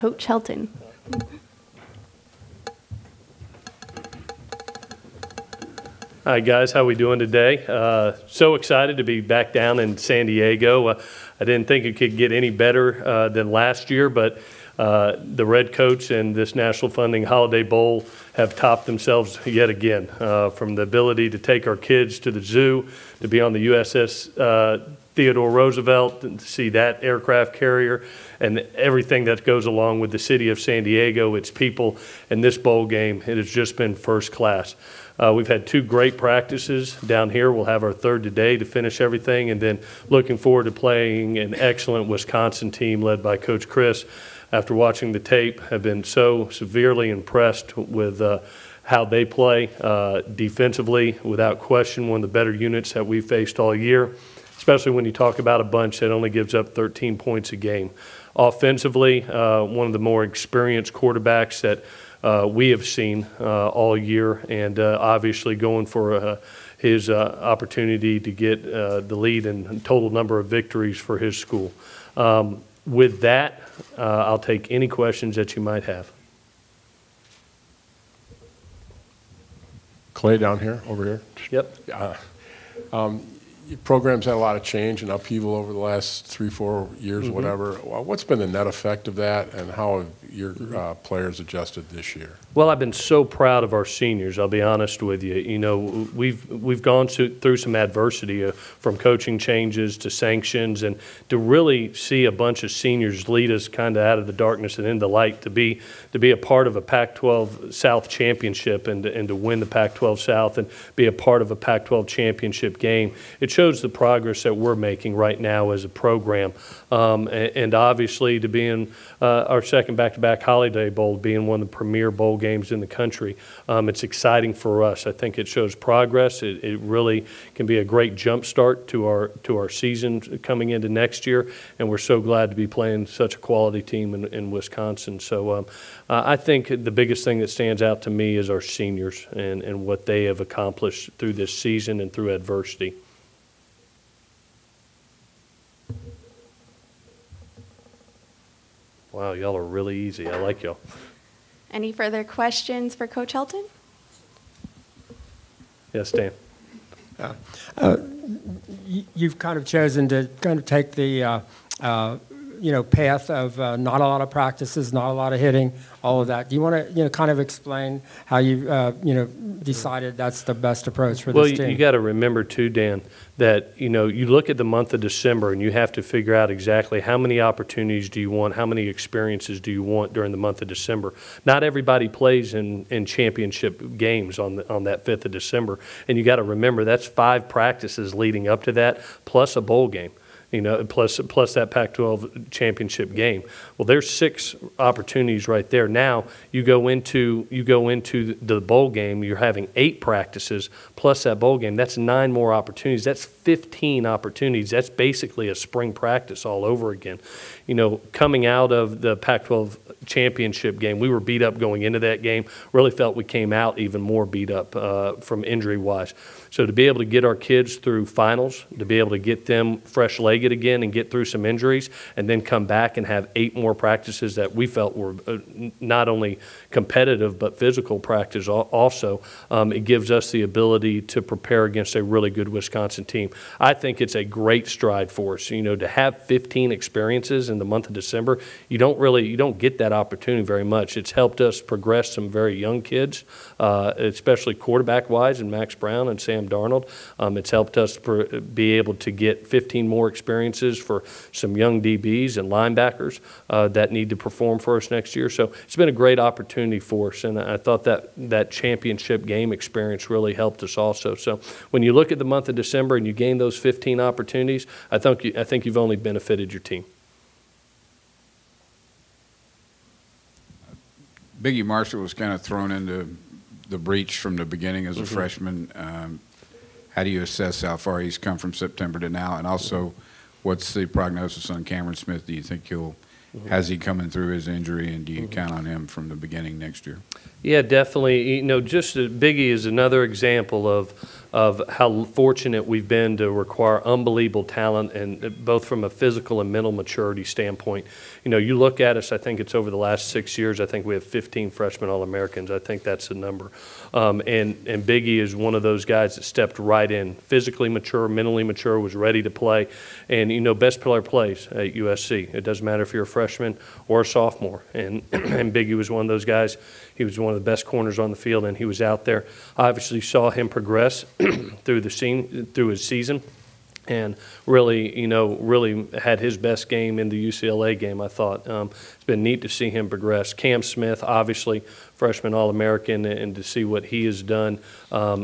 Coach Helton. Hi guys, how we doing today? So excited to be back down in San Diego. I didn't think it could get any better than last year, but the Red Coats and this National Funding Holiday Bowl have topped themselves yet again. From the ability to take our kids to the zoo, to be on the USS Theodore Roosevelt, and to see that aircraft carrier, and everything that goes along with the city of San Diego, its people, and this bowl game, it has just been first class. We've had two great practices down here. We'll have our third today to finish everything, and then looking forward to playing an excellent Wisconsin team led by Coach Chris. After watching the tape, have been so severely impressed with how they play defensively. Without question, one of the better units that we've faced all year, especially when you talk about a bunch that only gives up 13 points a game. Offensively, one of the more experienced quarterbacks that we have seen all year, and obviously going for his opportunity to get the lead and total number of victories for his school. With that, I'll take any questions that you might have. Clay down here, over here. Yep. Your program's had a lot of change and upheaval over the last 3-4 years, whatever. What's been the net effect of that, and how have your players adjusted this year? Well, I've been so proud of our seniors, I'll be honest with you. You know, we've gone through some adversity from coaching changes to sanctions, and to really see a bunch of seniors lead us kind of out of the darkness and into the light, to be a part of a Pac-12 South championship, and to win the Pac-12 South and be a part of a Pac-12 championship game. It shows the progress that we're making right now as a program. And obviously to be in our second back-to-back Holiday Bowl, being one of the premier bowl games in the country, it's exciting for us. I think it shows progress. It really can be a great jump start to our season coming into next year, and we're so glad to be playing such a quality team in Wisconsin. So I think the biggest thing that stands out to me is our seniors and what they have accomplished through this season and through adversity. Wow, y'all are really easy. I like y'all. Any further questions for Coach Helton? Yes, Dan. You've kind of chosen to kind of take the path of not a lot of practices, not a lot of hitting, all of that. Do you want to kind of explain how you decided that's the best approach for this team? Well, you got to remember too, Dan, that you look at the month of December and you have to figure out exactly how many opportunities do you want, how many experiences do you want during the month of December. Not everybody plays in championship games on that 5th of December, and you got to remember that's 5 practices leading up to that, plus a bowl game. Plus that Pac-12 championship game. Well, there's 6 opportunities right there. Now you go into the bowl game. You're having 8 practices plus that bowl game. That's 9 more opportunities. That's 15 opportunities. That's basically a spring practice all over again. Coming out of the Pac-12 championship game, we were beat up going into that game. Really felt we came out even more beat up from injury-wise. So to be able to get our kids through finals, to be able to get them fresh-legged again and get through some injuries, and then come back and have 8 more practices that we felt were not only competitive but physical practice also, it gives us the ability to prepare against a really good Wisconsin team. I think it's a great stride for us. To have 15 experiences in the month of December, you don't get that opportunity very much. It's helped us progress some very young kids, especially quarterback-wise, and Max Brown and Sam Darnold. It's helped us be able to get 15 more experiences for some young DBs and linebackers that need to perform for us next year. So it's been a great opportunity for us, and I thought that championship game experience really helped us also. So when you look at the month of December and you gain those 15 opportunities, I think you've only benefited your team. Biggie Marshall was kind of thrown into the breach from the beginning as a freshman. How do you assess how far he's come from September to now? And also, what's the prognosis on Cameron Smith? Do you think has he coming through his injury, and do you count on him from the beginning next year? Yeah, definitely. Just Biggie is another example of of how fortunate we've been to require unbelievable talent, and both from a physical and mental maturity standpoint. You know, you look at us, I think it's over the last 6 years, I think we have 15 freshman All-Americans. I think that's the number. And Biggie is one of those guys that stepped right in, physically mature, mentally mature, was ready to play. And, you know, best player plays at USC. It doesn't matter if you're a freshman or a sophomore. And Biggie was one of those guys. He was one of the best corners on the field, and he was out there. I obviously saw him progress through his season, and really, you know, really had his best game in the UCLA game, I thought. It's been neat to see him progress. Cam Smith, obviously, freshman All-American, and to see what he has done,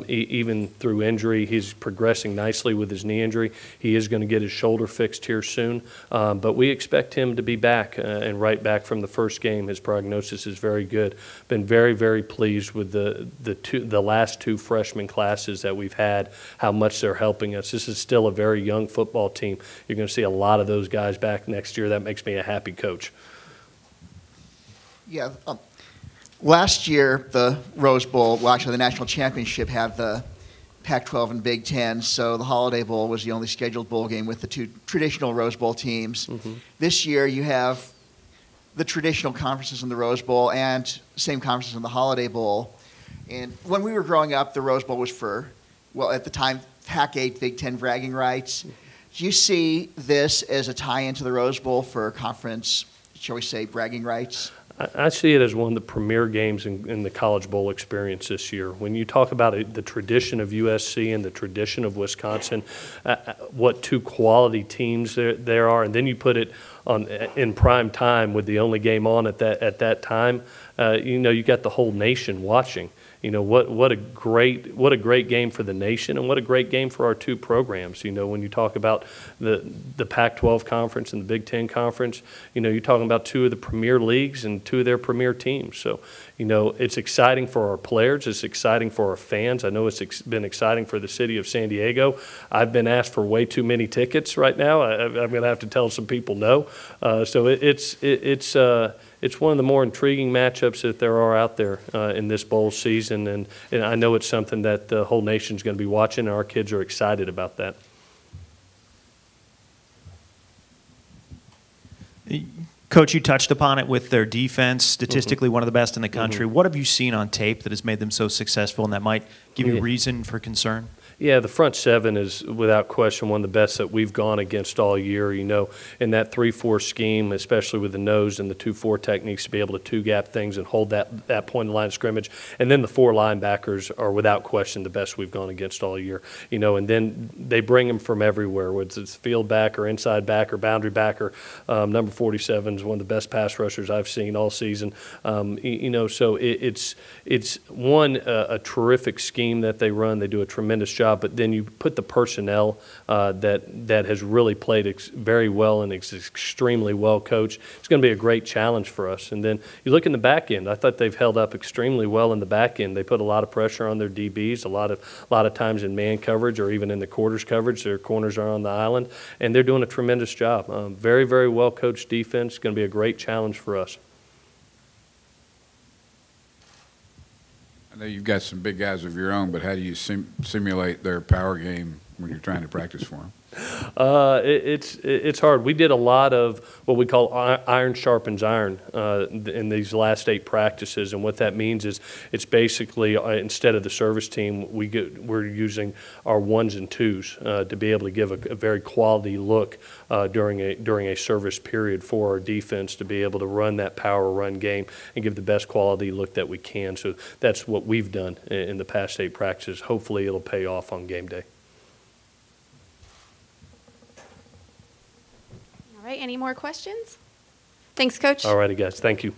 even through injury. He's progressing nicely with his knee injury. He is going to get his shoulder fixed here soon, but we expect him to be back and right back from the first game. His prognosis is very good. Been very, very pleased with the last two freshman classes that we've had, how much they're helping us. This is still a very young football team. You're going to see a lot of those guys back next year. That makes me a happy coach. Yeah. Last year, the Rose Bowl, well, actually the National Championship, had the Pac-12 and Big Ten, so the Holiday Bowl was the only scheduled bowl game with the two traditional Rose Bowl teams. Mm-hmm. This year, you have the traditional conferences in the Rose Bowl and same conferences in the Holiday Bowl. And when we were growing up, the Rose Bowl was for, well, at the time, Pac-8, Big Ten bragging rights. Do you see this as a tie-in to the Rose Bowl for conference, shall we say, bragging rights? I see it as one of the premier games in the College Bowl experience this year. When you talk about the tradition of USC and the tradition of Wisconsin, what two quality teams there are, and then you put it on in prime time with the only game on at that time, you know, you got the whole nation watching. You know, what a great game for the nation, and what a great game for our two programs. You know, when you talk about the Pac-12 conference and the Big Ten conference, you know, you're talking about two of the premier leagues and two of their premier teams. So, you know, it's exciting for our players. It's exciting for our fans. I know it's been exciting for the city of San Diego. I've been asked for way too many tickets right now. I'm going to have to tell some people no. So it's one of the more intriguing matchups that there are out there in this bowl season, and I know it's something that the whole nation's going to be watching, and our kids are excited about that. Coach, you touched upon it with their defense, statistically one of the best in the country. What have you seen on tape that has made them so successful and that might give you reason for concern? Yeah, the front seven is without question one of the best that we've gone against all year. You know, in that 3-4 scheme, especially with the nose and the 2-4 techniques, to be able to two-gap things and hold that point of line of scrimmage. And then the four linebackers are without question the best we've gone against all year. You know, and then they bring them from everywhere, whether it's field back or inside back or boundary backer. Number 47 is one of the best pass rushers I've seen all season. You know, so it's a terrific scheme that they run. They do a tremendous job. But then you put the personnel that has really played very well and is extremely well coached. It's going to be a great challenge for us. And then you look in the back end. I thought they've held up extremely well in the back end. They put a lot of pressure on their DBs, a lot of times in man coverage or even in the quarters coverage. Their corners are on the island, and they're doing a tremendous job. Very, very well coached defense. It's going to be a great challenge for us. I know you've got some big guys of your own, but how do you simulate their power game when you're trying to practice for them? It's hard. We did a lot of what we call iron sharpens iron in these last 8 practices, and what that means is it's basically instead of the service team, we're using our 1s and 2s to be able to give a very quality look during a service period for our defense to be able to run that power run game and give the best quality look that we can. So that's what we've done in the past 8 practices. Hopefully it'll pay off on game day. All right, any more questions? Thanks, Coach. All righty, guys. Thank you.